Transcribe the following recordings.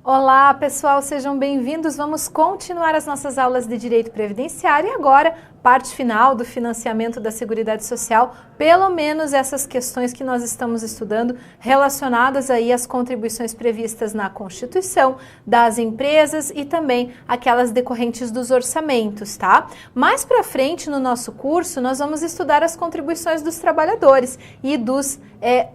Olá, pessoal, sejam bem-vindos. Vamos continuar as nossas aulas de Direito Previdenciário e agora, parte final do financiamento da Seguridade Social, pelo menos essas questões que nós estamos estudando relacionadas aí às contribuições previstas na Constituição, das empresas e também aquelas decorrentes dos orçamentos, tá? Mais pra frente no nosso curso, nós vamos estudar as contribuições dos trabalhadores e dos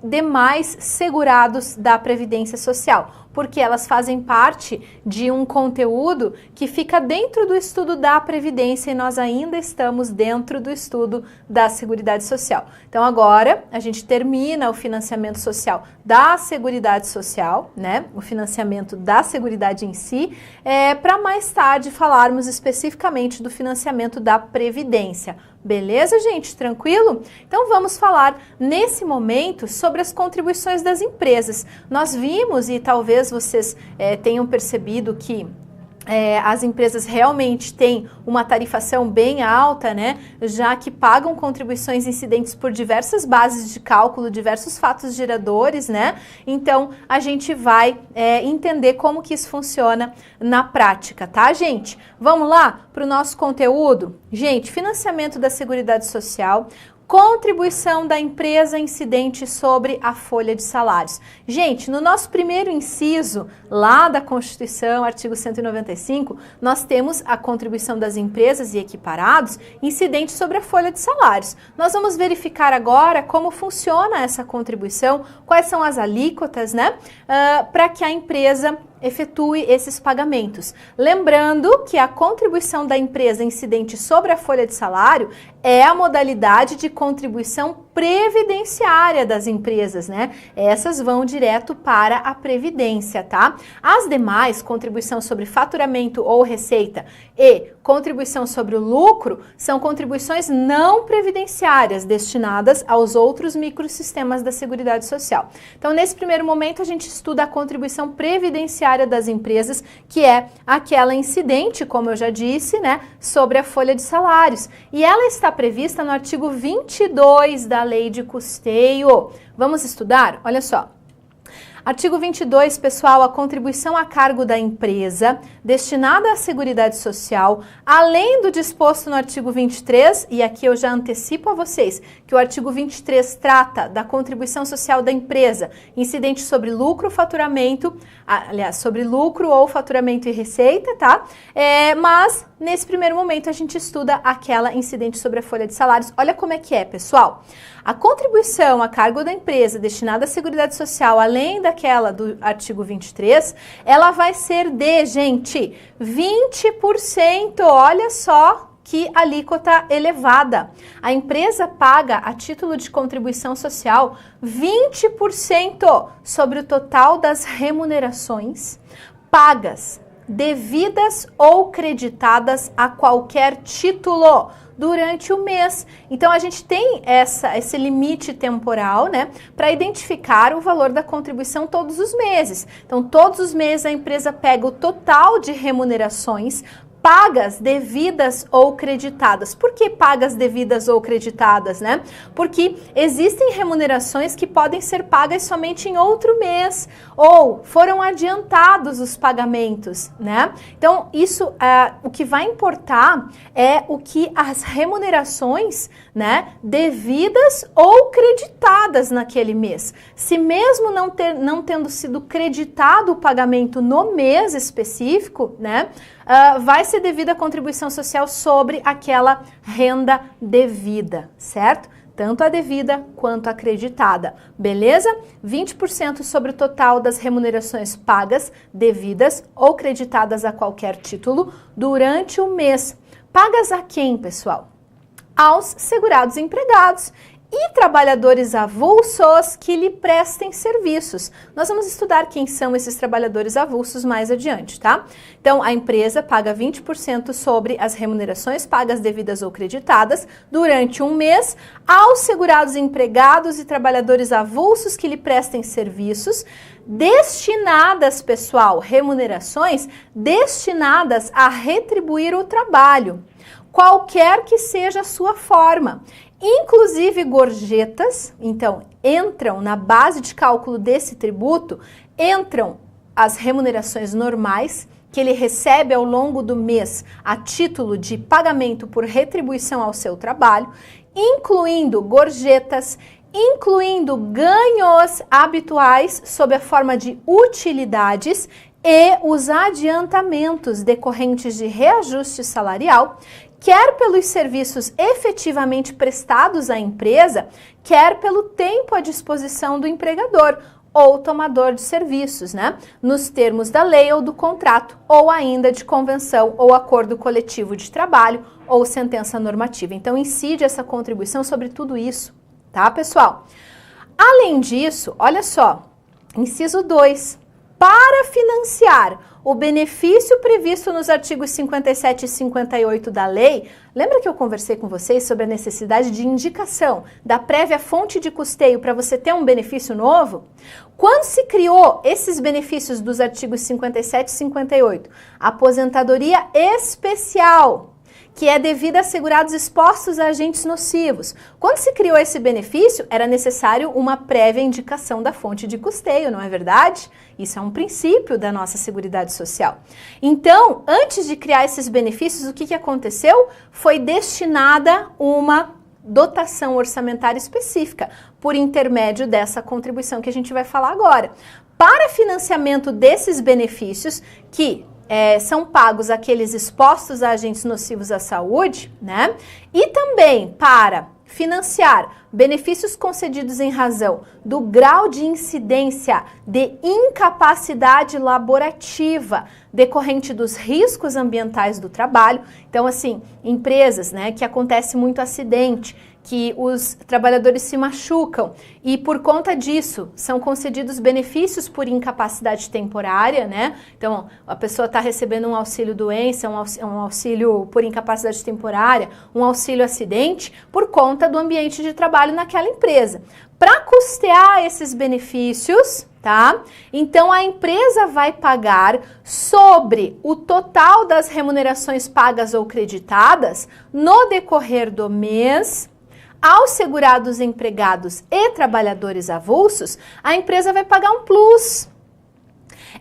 demais segurados da Previdência Social, porque elas fazem parte de um conteúdo que fica dentro do estudo da Previdência e nós ainda estamos dentro do estudo da Seguridade Social. Então agora a gente termina o financiamento social da Seguridade Social, né? O financiamento da Seguridade em si, para mais tarde falarmos especificamente do financiamento da Previdência. Beleza, gente? Tranquilo? Então vamos falar nesse momento sobre as contribuições das empresas. Nós vimos, e talvez vocês tenham percebido que as empresas realmente têm uma tarifação bem alta, né? Já que pagam contribuições incidentes por diversas bases de cálculo, diversos fatos geradores, né? Então, a gente vai entender como que isso funciona na prática, tá, gente? Vamos lá para o nosso conteúdo? Gente, financiamento da Seguridade Social, contribuição da empresa incidente sobre a folha de salários. Gente, no nosso primeiro inciso, lá da Constituição, artigo 195, nós temos a contribuição das empresas e equiparados incidente sobre a folha de salários. Nós vamos verificar agora como funciona essa contribuição, quais são as alíquotas, né, para que a empresa efetue esses pagamentos. Lembrando que a contribuição da empresa incidente sobre a folha de salário é a modalidade de contribuição previdenciária das empresas, né? Essas vão direto para a Previdência, tá? As demais, contribuição sobre faturamento ou receita e contribuição sobre o lucro, são contribuições não previdenciárias destinadas aos outros microsistemas da Seguridade Social. Então, nesse primeiro momento, a gente estuda a contribuição previdenciária das empresas, que é aquela incidente, como eu já disse, né, sobre a folha de salários. E ela está prevista no artigo 22 da Lei de Custeio. Vamos estudar? Olha só. Artigo 22, pessoal, a contribuição a cargo da empresa destinada à Seguridade Social, além do disposto no artigo 23, e aqui eu já antecipo a vocês que o artigo 23 trata da contribuição social da empresa, incidente sobre lucro, faturamento, aliás, sobre lucro ou faturamento e receita, tá? Mas, nesse primeiro momento, a gente estuda aquela incidente sobre a folha de salários. Olha como é que é, pessoal. A contribuição a cargo da empresa destinada à Seguridade Social, além daquela do artigo 23, ela vai ser de, gente, 20%. Olha só que alíquota elevada. A empresa paga, a título de contribuição social, 20% sobre o total das remunerações pagas, devidas ou creditadas a qualquer título durante o mês. Então, a gente tem esse limite temporal, né, para identificar o valor da contribuição todos os meses. Então, todos os meses a empresa pega o total de remunerações pagas, devidas ou creditadas. Por que pagas, devidas ou creditadas, né? Porque existem remunerações que podem ser pagas somente em outro mês ou foram adiantados os pagamentos, né? Então, isso, o que vai importar é o que as remunerações, né, devidas ou creditadas naquele mês. Se mesmo não tendo sido creditado o pagamento no mês específico, né, vai ser devida a contribuição social sobre aquela renda devida, certo? Tanto a devida quanto a acreditada, beleza? 20% sobre o total das remunerações pagas, devidas ou creditadas a qualquer título durante o mês. Pagas a quem, pessoal? Aos segurados empregados e trabalhadores avulsos que lhe prestem serviços. Nós vamos estudar quem são esses trabalhadores avulsos mais adiante, tá? Então, a empresa paga 20% sobre as remunerações pagas, devidas ou creditadas durante um mês aos segurados empregados e trabalhadores avulsos que lhe prestem serviços, destinadas, pessoal, remunerações destinadas a retribuir o trabalho, qualquer que seja a sua forma. Inclusive gorjetas, então, entram na base de cálculo desse tributo, entram as remunerações normais que ele recebe ao longo do mês a título de pagamento por retribuição ao seu trabalho, incluindo gorjetas, incluindo ganhos habituais sob a forma de utilidades e os adiantamentos decorrentes de reajuste salarial, quer pelos serviços efetivamente prestados à empresa, quer pelo tempo à disposição do empregador ou tomador de serviços, né? Nos termos da lei ou do contrato, ou ainda de convenção ou acordo coletivo de trabalho ou sentença normativa. Então, incide essa contribuição sobre tudo isso, tá, pessoal? Além disso, olha só, inciso 2, para financiar o benefício previsto nos artigos 57 e 58 da lei, lembra que eu conversei com vocês sobre a necessidade de indicação da prévia fonte de custeio para você ter um benefício novo? Quando se criou esses benefícios dos artigos 57 e 58, aposentadoria especial, que é devida a segurados expostos a agentes nocivos. Quando se criou esse benefício, era necessário uma prévia indicação da fonte de custeio, não é verdade? Isso é um princípio da nossa Seguridade Social. Então, antes de criar esses benefícios, o que aconteceu? Foi destinada uma dotação orçamentária específica, por intermédio dessa contribuição que a gente vai falar agora. Para financiamento desses benefícios, que são pagos aqueles expostos a agentes nocivos à saúde, né? E também para financiar benefícios concedidos em razão do grau de incidência de incapacidade laborativa decorrente dos riscos ambientais do trabalho. Então, assim, empresas, né, que acontece muito acidente, que os trabalhadores se machucam e por conta disso são concedidos benefícios por incapacidade temporária, né? Então, a pessoa está recebendo um auxílio doença, um auxílio por incapacidade temporária, um auxílio acidente por conta do ambiente de trabalho naquela empresa. Para custear esses benefícios, tá? Então, a empresa vai pagar sobre o total das remunerações pagas ou creditadas no decorrer do mês. Aos segurados empregados e trabalhadores avulsos, a empresa vai pagar um plus.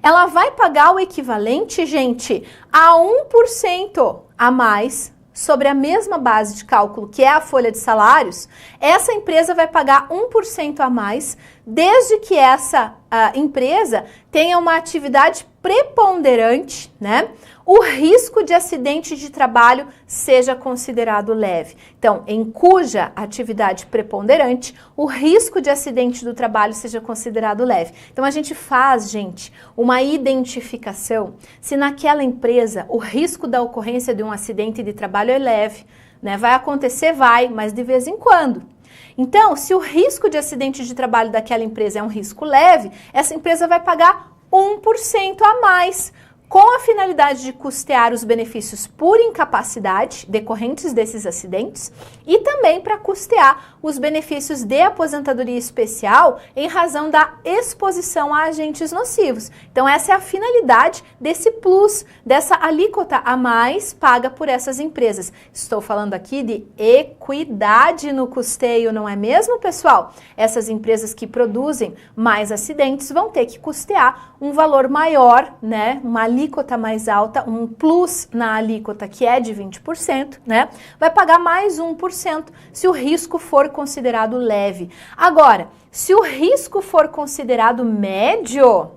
Ela vai pagar o equivalente, gente, a 1% a mais sobre a mesma base de cálculo, que é a folha de salários. Essa empresa vai pagar 1% a mais, desde que essa empresa tenha uma atividade preponderante, né? O risco de acidente de trabalho seja considerado leve. Então, em cuja atividade preponderante, o risco de acidente do trabalho seja considerado leve. Então, a gente faz, gente, uma identificação se naquela empresa o risco da ocorrência de um acidente de trabalho é leve, né? Vai acontecer, vai, mas de vez em quando. Então, se o risco de acidente de trabalho daquela empresa é um risco leve, essa empresa vai pagar 1% a mais, com a finalidade de custear os benefícios por incapacidade decorrentes desses acidentes e também para custear os benefícios de aposentadoria especial em razão da exposição a agentes nocivos. Então, essa é a finalidade desse plus, dessa alíquota a mais paga por essas empresas. Estou falando aqui de equidade no custeio, não é mesmo, pessoal? Essas empresas que produzem mais acidentes vão ter que custear um valor maior, né? Uma alíquota mais alta, um plus na alíquota que é de 20%, né? Vai pagar mais 1% se o risco for considerado leve. Agora, se o risco for considerado médio,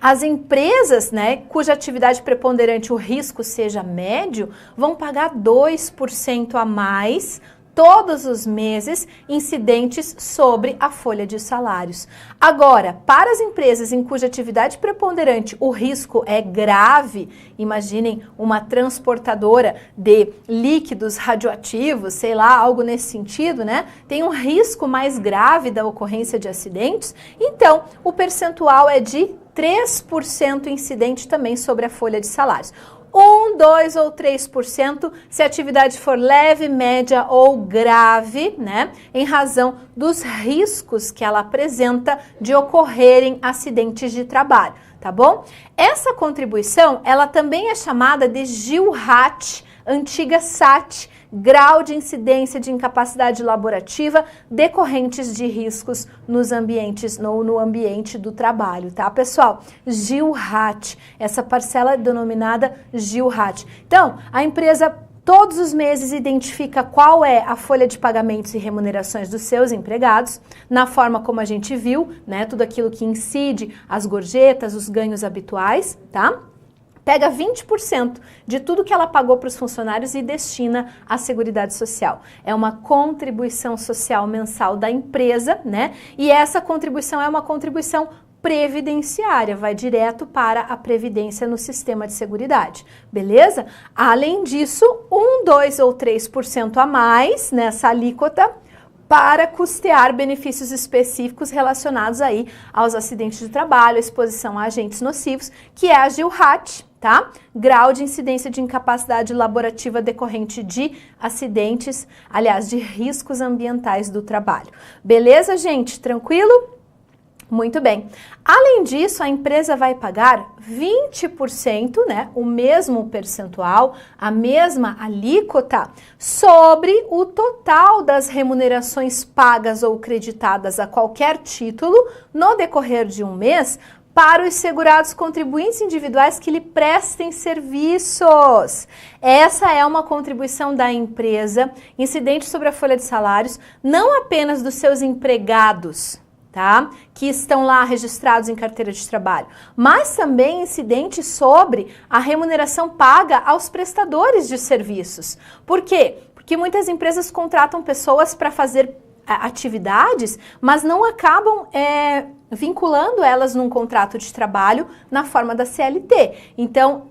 as empresas, né, cuja atividade preponderante o risco seja médio, vão pagar 2% a mais todos os meses incidentes sobre a folha de salários. Agora, para as empresas em cuja atividade preponderante o risco é grave, imaginem uma transportadora de líquidos radioativos, sei lá, algo nesse sentido, né? Tem um risco mais grave da ocorrência de acidentes, então o percentual é de 3% incidente também sobre a folha de salários. 1, 2 ou 3% se a atividade for leve, média ou grave, né, em razão dos riscos que ela apresenta de ocorrerem acidentes de trabalho, tá bom? Essa contribuição, ela também é chamada de GILRAT, antiga SAT, grau de incidência de incapacidade laborativa decorrentes de riscos nos ambientes, no ambiente do trabalho, tá, pessoal? GILHAT, essa parcela é denominada GILHAT. Então, a empresa todos os meses identifica qual é a folha de pagamentos e remunerações dos seus empregados, na forma como a gente viu, né, tudo aquilo que incide as gorjetas, os ganhos habituais, tá? Pega 20% de tudo que ela pagou para os funcionários e destina à Seguridade Social. É uma contribuição social mensal da empresa, né? E essa contribuição é uma contribuição previdenciária, vai direto para a previdência no sistema de seguridade, beleza? Além disso, 1, 2 ou 3% a mais nessa alíquota para custear benefícios específicos relacionados aí aos acidentes de trabalho, exposição a agentes nocivos, que é a GILHAT, tá? Grau de incidência de incapacidade laborativa decorrente de acidentes, aliás, de riscos ambientais do trabalho. Beleza, gente? Tranquilo? Muito bem. Além disso, a empresa vai pagar 20%, né, o mesmo percentual, a mesma alíquota, sobre o total das remunerações pagas ou creditadas a qualquer título no decorrer de um mês para os segurados contribuintes individuais que lhe prestem serviços. Essa é uma contribuição da empresa incidente sobre a folha de salários, não apenas dos seus empregados, tá? Que estão lá registrados em carteira de trabalho, mas também incidente sobre a remuneração paga aos prestadores de serviços. Por quê? Porque muitas empresas contratam pessoas para fazer atividades, mas não acabam vinculando elas num contrato de trabalho na forma da CLT. Então,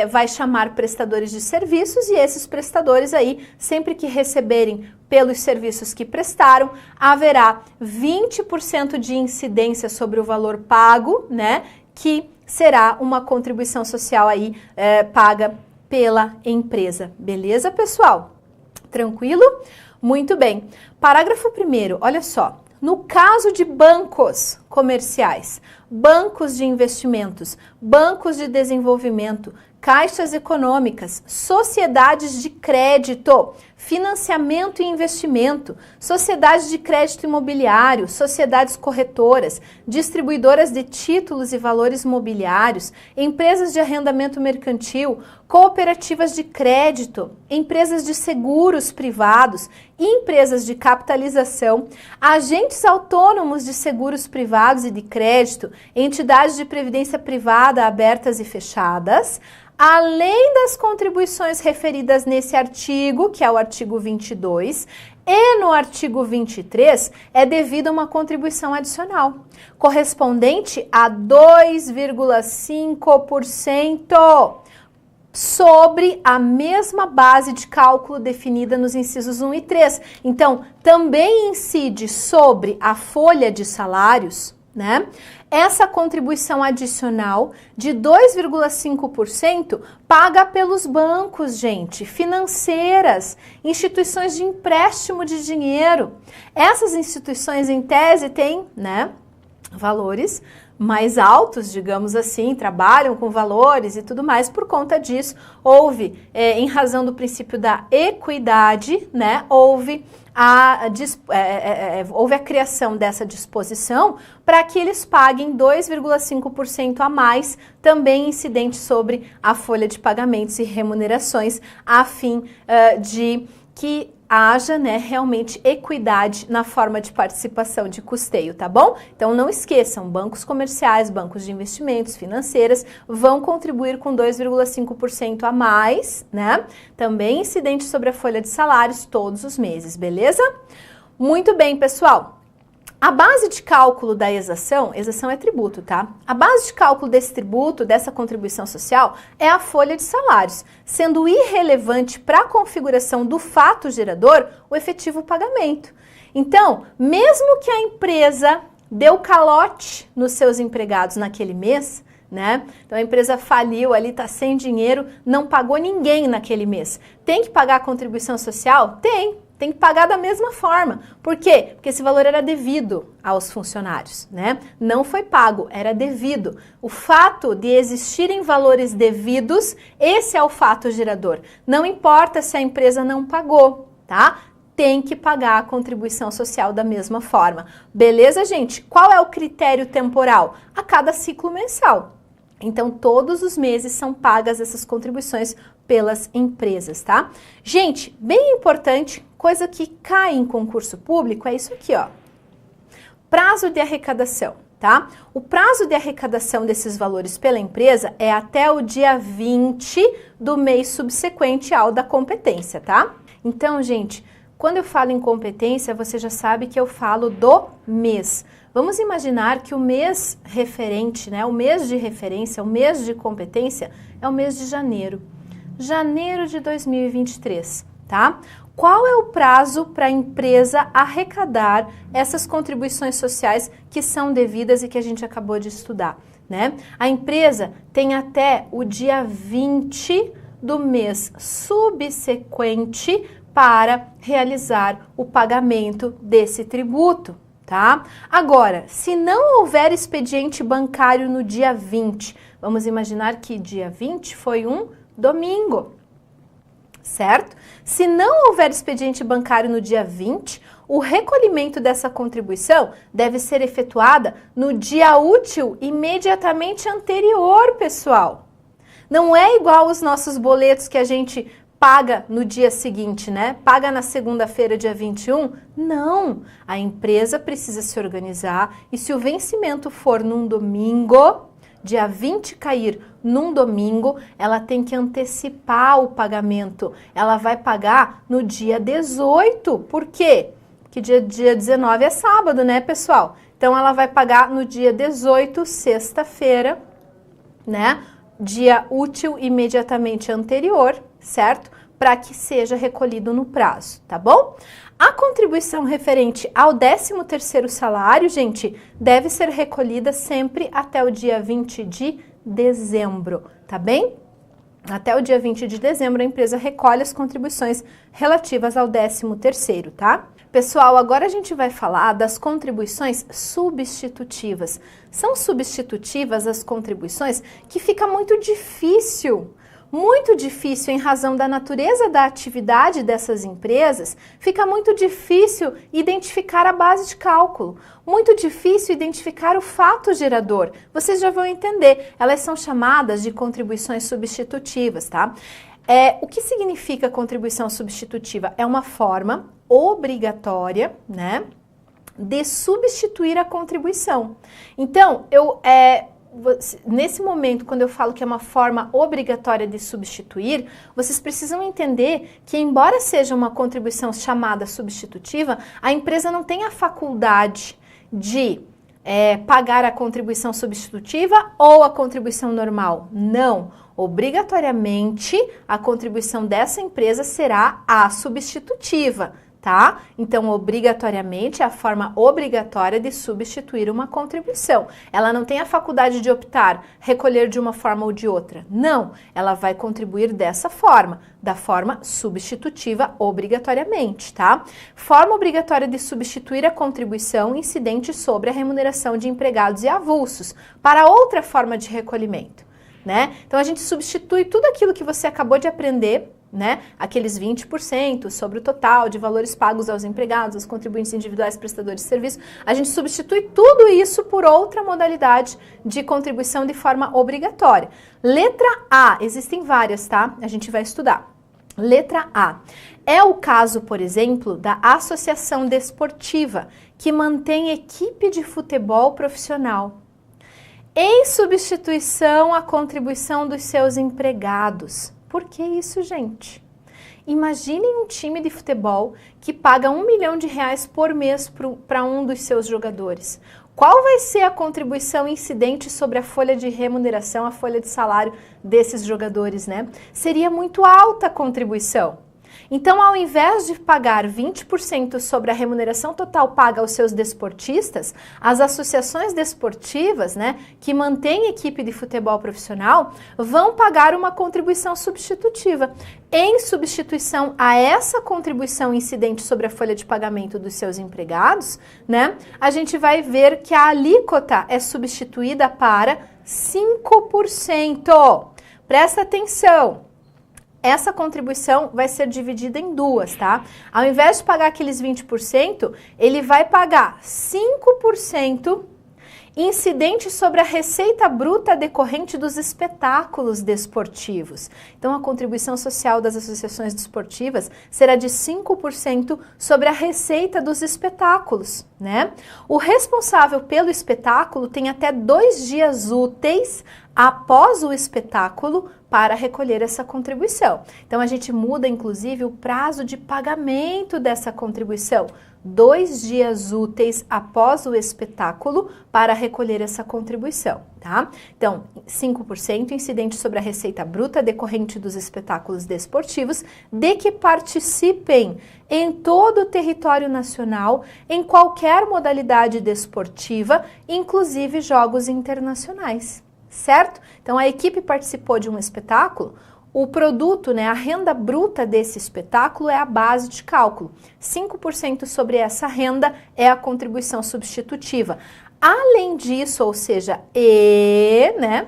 vai chamar prestadores de serviços e esses prestadores aí, sempre que receberem pelos serviços que prestaram, haverá 20% de incidência sobre o valor pago, né, que será uma contribuição social aí paga pela empresa. Beleza, pessoal? Tranquilo? Muito bem. Parágrafo 1º, olha só. No caso de bancos comerciais, bancos de investimentos, bancos de desenvolvimento, caixas econômicas, sociedades de crédito, financiamento e investimento, sociedades de crédito imobiliário, sociedades corretoras, distribuidoras de títulos e valores mobiliários, empresas de arrendamento mercantil, cooperativas de crédito, empresas de seguros privados, empresas de capitalização, agentes autônomos de seguros privados e de crédito, entidades de previdência privada abertas e fechadas, além das contribuições referidas nesse artigo, que é o artigo 22, e no artigo 23 é devida uma contribuição adicional, correspondente a 2,5% sobre a mesma base de cálculo definida nos incisos 1 e 3. Então, também incide sobre a folha de salários, né? Essa contribuição adicional de 2,5% paga pelos bancos, gente, financeiras, instituições de empréstimo de dinheiro. Essas instituições, em tese, têm, né, valores mais altos, digamos assim, trabalham com valores e tudo mais. Por conta disso, houve, em razão do princípio da equidade, né, houve a criação dessa disposição para que eles paguem 2,5% a mais, também incidente sobre a folha de pagamentos e remunerações, a fim de que haja, né, realmente equidade na forma de participação de custeio, tá bom? Então não esqueçam, bancos comerciais, bancos de investimentos, financeiras, vão contribuir com 2,5% a mais, né? Também incidente sobre a folha de salários todos os meses, beleza? Muito bem, pessoal. A base de cálculo da exação é tributo, tá? A base de cálculo desse tributo, dessa contribuição social, é a folha de salários, sendo irrelevante para a configuração do fato gerador o efetivo pagamento. Então, mesmo que a empresa deu calote nos seus empregados naquele mês, né? Então a empresa faliu ali, tá sem dinheiro, não pagou ninguém naquele mês. Tem que pagar a contribuição social? Tem. tem que pagar da mesma forma. Por quê? Porque esse valor era devido aos funcionários, né? Não foi pago, era devido. O fato de existirem valores devidos, esse é o fato gerador. Não importa se a empresa não pagou, tá? Tem que pagar a contribuição social da mesma forma. Beleza, gente? Qual é o critério temporal? A cada ciclo mensal. Então, todos os meses são pagas essas contribuições pelas empresas, tá? Gente, bem importante, coisa que cai em concurso público é isso aqui, ó. Prazo de arrecadação, tá? O prazo de arrecadação desses valores pela empresa é até o dia 20 do mês subsequente ao da competência, tá? Então, gente, quando eu falo em competência, você já sabe que eu falo do mês. Vamos imaginar que o mês referente, né, o mês de referência, o mês de competência é o mês de janeiro. Janeiro de 2023, tá? Qual é o prazo para a empresa arrecadar essas contribuições sociais que são devidas e que a gente acabou de estudar, né? A empresa tem até o dia 20 do mês subsequente para realizar o pagamento desse tributo, tá? Agora, se não houver expediente bancário no dia 20, vamos imaginar que dia 20 foi um domingo, certo? Se não houver expediente bancário no dia 20, o recolhimento dessa contribuição deve ser efetuada no dia útil imediatamente anterior, pessoal. Não é igual os nossos boletos que a gente paga no dia seguinte, né? Paga na segunda-feira, dia 21? Não! A empresa precisa se organizar e se o vencimento for num domingo, dia 20 cair num domingo, ela tem que antecipar o pagamento. Ela vai pagar no dia 18. Por quê? Porque dia 19 é sábado, né, pessoal? Então, ela vai pagar no dia 18, sexta-feira, né? Dia útil imediatamente anterior, certo? Para que seja recolhido no prazo, tá bom? A contribuição referente ao 13º salário, gente, deve ser recolhida sempre até o dia 20 de dezembro, tá bem? Até o dia 20 de dezembro a empresa recolhe as contribuições relativas ao 13º, tá? Pessoal, agora a gente vai falar das contribuições substitutivas. São substitutivas as contribuições que fica muito difícil em razão da natureza da atividade dessas empresas, fica muito difícil identificar a base de cálculo, muito difícil identificar o fato gerador. Vocês já vão entender, elas são chamadas de contribuições substitutivas, tá? O que significa contribuição substitutiva? É uma forma obrigatória, né, de substituir a contribuição. Então, nesse momento, quando eu falo que é uma forma obrigatória de substituir, vocês precisam entender que, embora seja uma contribuição chamada substitutiva, a empresa não tem a faculdade de pagar a contribuição substitutiva ou a contribuição normal. Não. Obrigatoriamente, a contribuição dessa empresa será a substitutiva, tá? Então, obrigatoriamente, é a forma obrigatória de substituir uma contribuição. Ela não tem a faculdade de optar, recolher de uma forma ou de outra. Não, ela vai contribuir dessa forma, da forma substitutiva obrigatoriamente, tá? Forma obrigatória de substituir a contribuição incidente sobre a remuneração de empregados e avulsos para outra forma de recolhimento, né? Então, a gente substitui tudo aquilo que você acabou de aprender, né? Aqueles 20% sobre o total de valores pagos aos empregados, aos contribuintes individuais prestadores de serviço, a gente substitui tudo isso por outra modalidade de contribuição de forma obrigatória. Letra A, existem várias, tá? A gente vai estudar. Letra A, é o caso, por exemplo, da associação desportiva que mantém equipe de futebol profissional em substituição à contribuição dos seus empregados. Por que isso, gente? Imaginem um time de futebol que paga R$1 milhão por mês para um dos seus jogadores. Qual vai ser a contribuição incidente sobre a folha de remuneração, a folha de salário desses jogadores, né? Seria muito alta a contribuição. Então, ao invés de pagar 20% sobre a remuneração total paga aos seus desportistas, as associações desportivas, né, que mantêm equipe de futebol profissional, vão pagar uma contribuição substitutiva. Em substituição a essa contribuição incidente sobre a folha de pagamento dos seus empregados, né, a gente vai ver que a alíquota é substituída para 5%. Presta atenção. Essa contribuição vai ser dividida em duas, tá? Ao invés de pagar aqueles 20%, ele vai pagar 5% incidente sobre a receita bruta decorrente dos espetáculos desportivos. Então, a contribuição social das associações desportivas será de 5% sobre a receita dos espetáculos, né? O responsável pelo espetáculo tem até 2 dias úteis após o espetáculo para recolher essa contribuição. Então, a gente muda, inclusive, o prazo de pagamento dessa contribuição. 2 dias úteis após o espetáculo para recolher essa contribuição, tá? Então, 5% incidente sobre a receita bruta decorrente dos espetáculos desportivos de que participem em todo o território nacional, em qualquer modalidade desportiva, inclusive jogos internacionais, certo? Então, a equipe participou de um espetáculo. O produto, né, a renda bruta desse espetáculo é a base de cálculo. 5% sobre essa renda é a contribuição substitutiva. Além disso, ou seja, né,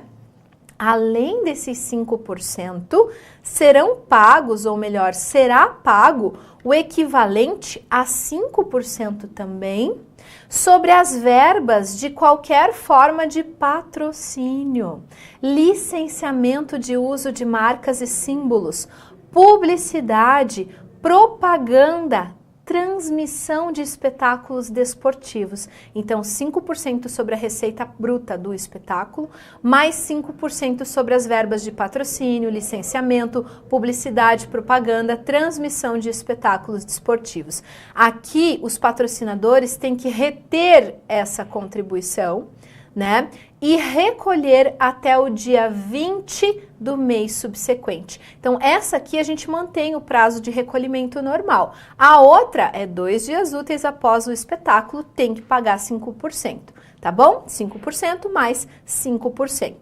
além desses 5%, serão pagos, ou melhor, será pago o equivalente a 5% também sobre as verbas de qualquer forma de patrocínio, licenciamento de uso de marcas e símbolos, publicidade, propaganda, transmissão de espetáculos desportivos. Então, 5% sobre a receita bruta do espetáculo, mais 5% sobre as verbas de patrocínio, licenciamento, publicidade, propaganda, transmissão de espetáculos desportivos. Aqui, os patrocinadores têm que reter essa contribuição, né? E recolher até o dia 20 do mês subsequente. Então, essa aqui a gente mantém o prazo de recolhimento normal. A outra é 2 dias úteis após o espetáculo, tem que pagar 5%, tá bom? 5% mais 5%.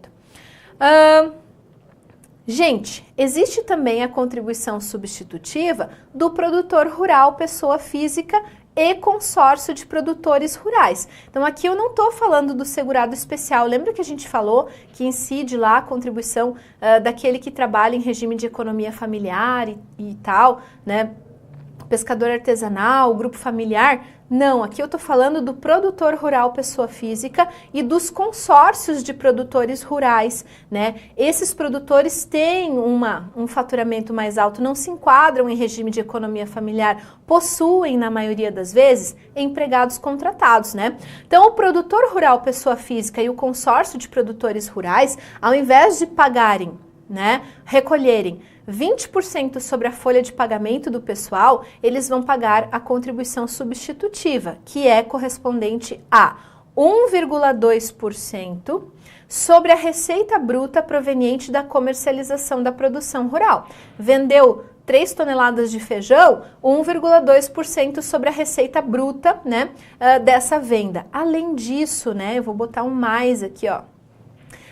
Gente, existe também a contribuição substitutiva do produtor rural, pessoa física, e consórcio de produtores rurais. Então, aqui eu não estou falando do segurado especial. Lembra que a gente falou que incide lá a contribuição daquele que trabalha em regime de economia familiar e tal, né? Pescador artesanal, grupo familiar? Não, aqui eu estou falando do produtor rural, pessoa física, e dos consórcios de produtores rurais, né? Esses produtores têm um faturamento mais alto, não se enquadram em regime de economia familiar, possuem, na maioria das vezes, empregados contratados, né? Então, o produtor rural, pessoa física e o consórcio de produtores rurais, ao invés de pagarem, né, recolherem 20% sobre a folha de pagamento do pessoal, eles vão pagar a contribuição substitutiva, que é correspondente a 1,2% sobre a receita bruta proveniente da comercialização da produção rural. Vendeu 3 toneladas de feijão, 1,2% sobre a receita bruta, né, dessa venda. Além disso, né, eu vou botar um mais aqui, ó.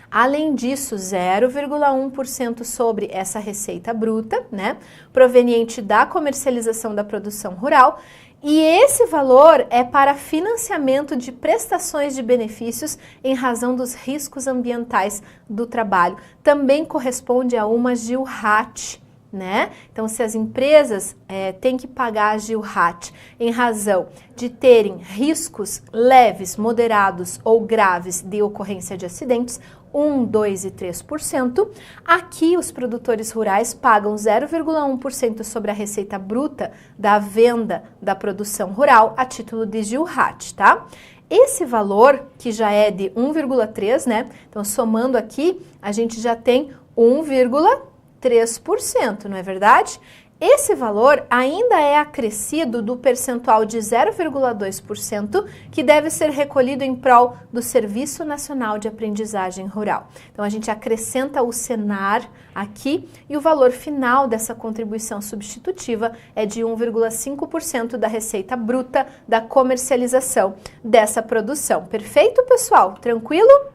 Além disso, 0,1% sobre essa receita bruta, né, proveniente da comercialização da produção rural, e esse valor é para financiamento de prestações de benefícios em razão dos riscos ambientais do trabalho. Também corresponde a uma GILRAT, né? Então, se as empresas têm que pagar a GILRAT em razão de terem riscos leves, moderados ou graves de ocorrência de acidentes, 1, 2 e 3%, aqui os produtores rurais pagam 0,1% sobre a receita bruta da venda da produção rural a título de GILRAT, tá? Esse valor, que já é de 1,3%, né? Então, somando aqui, a gente já tem 1,3%, não é verdade? Esse valor ainda é acrescido do percentual de 0,2% que deve ser recolhido em prol do Serviço Nacional de Aprendizagem Rural. Então, a gente acrescenta o Senar aqui e o valor final dessa contribuição substitutiva é de 1,5% da receita bruta da comercialização dessa produção. Perfeito, pessoal? Tranquilo?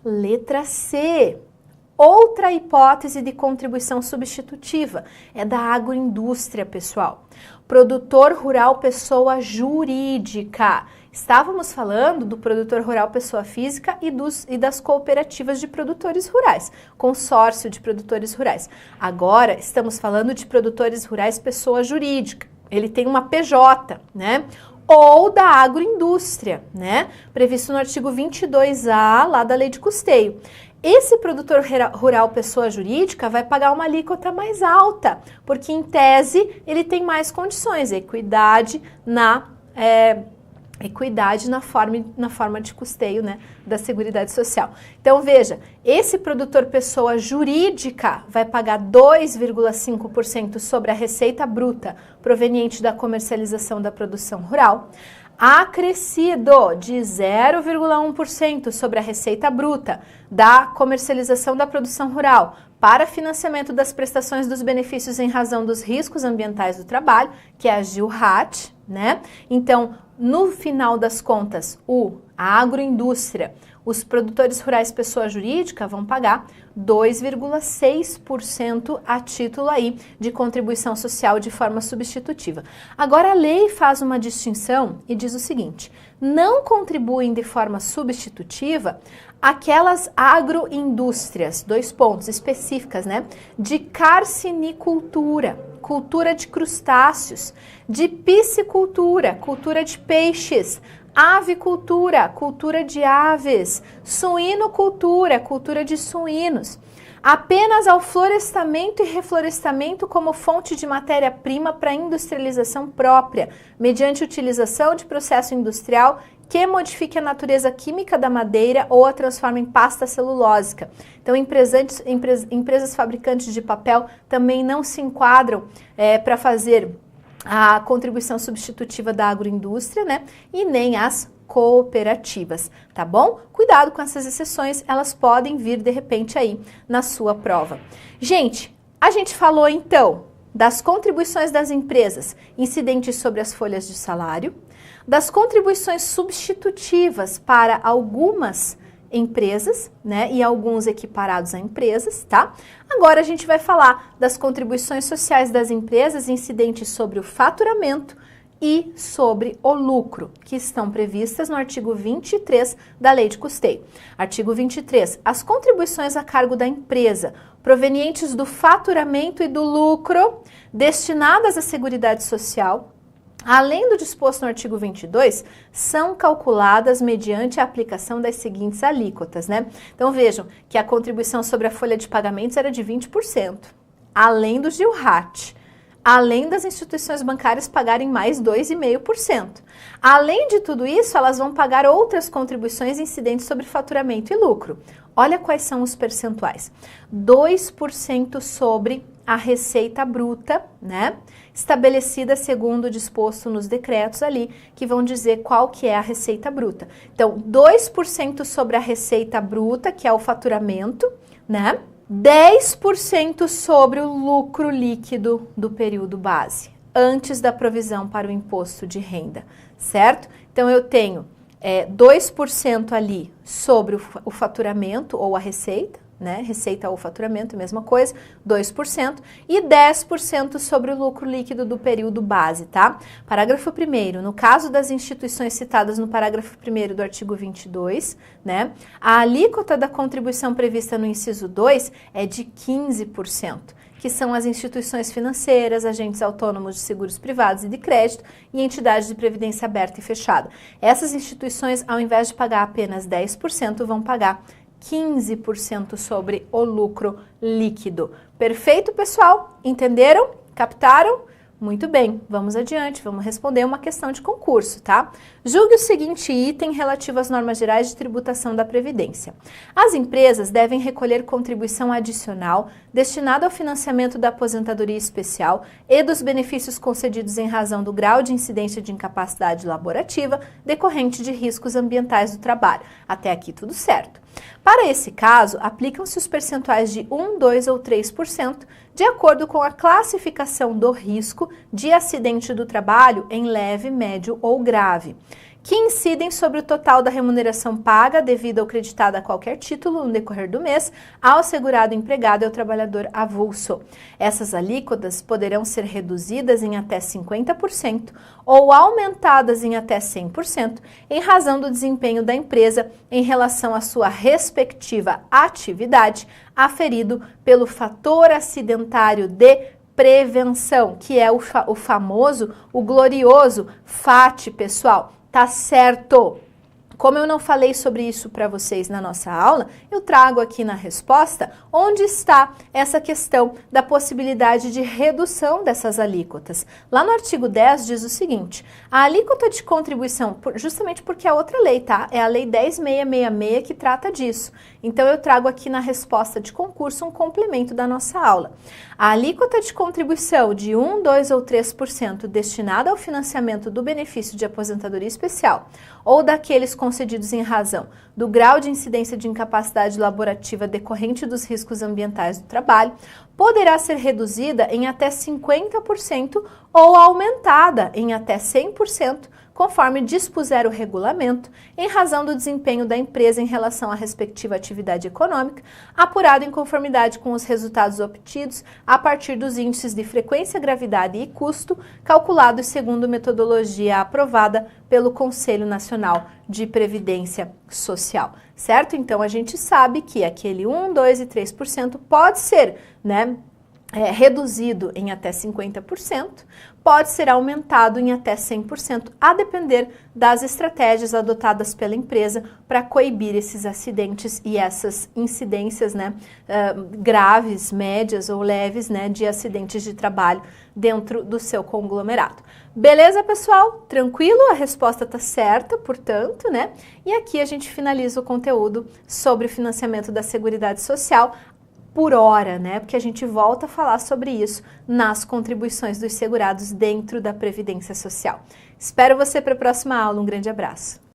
Letra C. Outra hipótese de contribuição substitutiva é da agroindústria, pessoal. Produtor rural pessoa jurídica. Estávamos falando do produtor rural pessoa física e das cooperativas de produtores rurais, consórcio de produtores rurais. Agora estamos falando de produtores rurais pessoa jurídica. Ele tem uma PJ, né? Ou da agroindústria, né? Previsto no artigo 22A, lá da Lei de Custeio. Esse produtor rural pessoa jurídica vai pagar uma alíquota mais alta, porque em tese ele tem mais condições, equidade na forma de custeio, né, da Seguridade Social. Então veja, esse produtor pessoa jurídica vai pagar 2,5% sobre a receita bruta proveniente da comercialização da produção rural, acrescido de 0,1% sobre a receita bruta da comercialização da produção rural para financiamento das prestações dos benefícios em razão dos riscos ambientais do trabalho, que é a GILRAT, né? Então, no final das contas, a agroindústria, os produtores rurais pessoa jurídica vão pagar 2,6% a título aí de contribuição social de forma substitutiva. Agora a lei faz uma distinção e diz o seguinte: não contribuem de forma substitutiva aquelas agroindústrias, 2 pontos específicas, né? De carcinicultura, cultura de crustáceos, de piscicultura, cultura de peixes, avicultura, cultura de aves, suinocultura, cultura de suínos, apenas ao florestamento e reflorestamento como fonte de matéria-prima para industrialização própria, mediante utilização de processo industrial que modifique a natureza química da madeira ou a transforme em pasta celulósica. Então, empresas fabricantes de papel também não se enquadram para fazer a contribuição substitutiva da agroindústria, né? E nem as cooperativas, tá bom? Cuidado com essas exceções, elas podem vir de repente aí na sua prova. Gente, a gente falou então das contribuições das empresas incidentes sobre as folhas de salário, das contribuições substitutivas para algumas empresas, né, e alguns equiparados a empresas, tá? Agora a gente vai falar das contribuições sociais das empresas incidentes sobre o faturamento e sobre o lucro, que estão previstas no artigo 23 da Lei de Custeio. Artigo 23. As contribuições a cargo da empresa provenientes do faturamento e do lucro destinadas à Seguridade Social, além do disposto no artigo 22, são calculadas mediante a aplicação das seguintes alíquotas, né? Então vejam que a contribuição sobre a folha de pagamentos era de 20%, além do GILRAT, além das instituições bancárias pagarem mais 2,5%. Além de tudo isso, elas vão pagar outras contribuições incidentes sobre faturamento e lucro. Olha quais são os percentuais. 2% sobre a receita bruta, né? Estabelecida segundo o disposto nos decretos ali, que vão dizer qual que é a receita bruta. Então, 2% sobre a receita bruta, que é o faturamento, né? 10% sobre o lucro líquido do período base, antes da provisão para o imposto de renda, certo? Então, eu tenho 2% ali sobre o faturamento ou a receita, né? Receita ou faturamento, mesma coisa, 2%, e 10% sobre o lucro líquido do período base, tá? Parágrafo 1º, no caso das instituições citadas no parágrafo 1º do artigo 22, né? A alíquota da contribuição prevista no inciso 2 é de 15%, que são as instituições financeiras, agentes autônomos de seguros privados e de crédito e entidades de previdência aberta e fechada. Essas instituições, ao invés de pagar apenas 10%, vão pagar 15% sobre o lucro líquido. Perfeito, pessoal? Entenderam? Captaram? Muito bem, vamos adiante, vamos responder uma questão de concurso, tá? Julgue o seguinte item relativo às normas gerais de tributação da Previdência. As empresas devem recolher contribuição adicional destinada ao financiamento da aposentadoria especial e dos benefícios concedidos em razão do grau de incidência de incapacidade laborativa decorrente de riscos ambientais do trabalho. Até aqui tudo certo. Para esse caso, aplicam-se os percentuais de 1, 2 ou 3%, de acordo com a classificação do risco de acidente do trabalho em leve, médio ou grave, que incidem sobre o total da remuneração paga devida ou creditada a qualquer título no decorrer do mês ao segurado empregado e ao trabalhador avulso. Essas alíquotas poderão ser reduzidas em até 50% ou aumentadas em até 100% em razão do desempenho da empresa em relação à sua respectiva atividade, aferido pelo fator acidentário de prevenção, que é o famoso, o glorioso FAT, pessoal. Tá certo? Como eu não falei sobre isso para vocês na nossa aula, eu trago aqui na resposta onde está essa questão da possibilidade de redução dessas alíquotas. Lá no artigo 10 diz o seguinte: a alíquota de contribuição, justamente porque é outra lei, tá? É a lei 10.666 que trata disso. Então eu trago aqui na resposta de concurso um complemento da nossa aula. A alíquota de contribuição de 1, 2 ou 3% destinada ao financiamento do benefício de aposentadoria especial ou daqueles concedidos em razão do grau de incidência de incapacidade laborativa decorrente dos riscos ambientais do trabalho, poderá ser reduzida em até 50% ou aumentada em até 100%, conforme dispuser o regulamento, em razão do desempenho da empresa em relação à respectiva atividade econômica, apurado em conformidade com os resultados obtidos a partir dos índices de frequência, gravidade e custo, calculados segundo metodologia aprovada pelo Conselho Nacional de Previdência Social, certo? Então, a gente sabe que aquele 1, 2 e 3% pode ser, reduzido em até 50%, pode ser aumentado em até 100%, a depender das estratégias adotadas pela empresa para coibir esses acidentes e essas incidências, graves, médias ou leves, de acidentes de trabalho dentro do seu conglomerado. Beleza, pessoal? Tranquilo? A resposta está certa, portanto, E aqui a gente finaliza o conteúdo sobre o financiamento da Seguridade Social por hora, porque a gente volta a falar sobre isso nas contribuições dos segurados dentro da Previdência Social. Espero você para a próxima aula. Um grande abraço.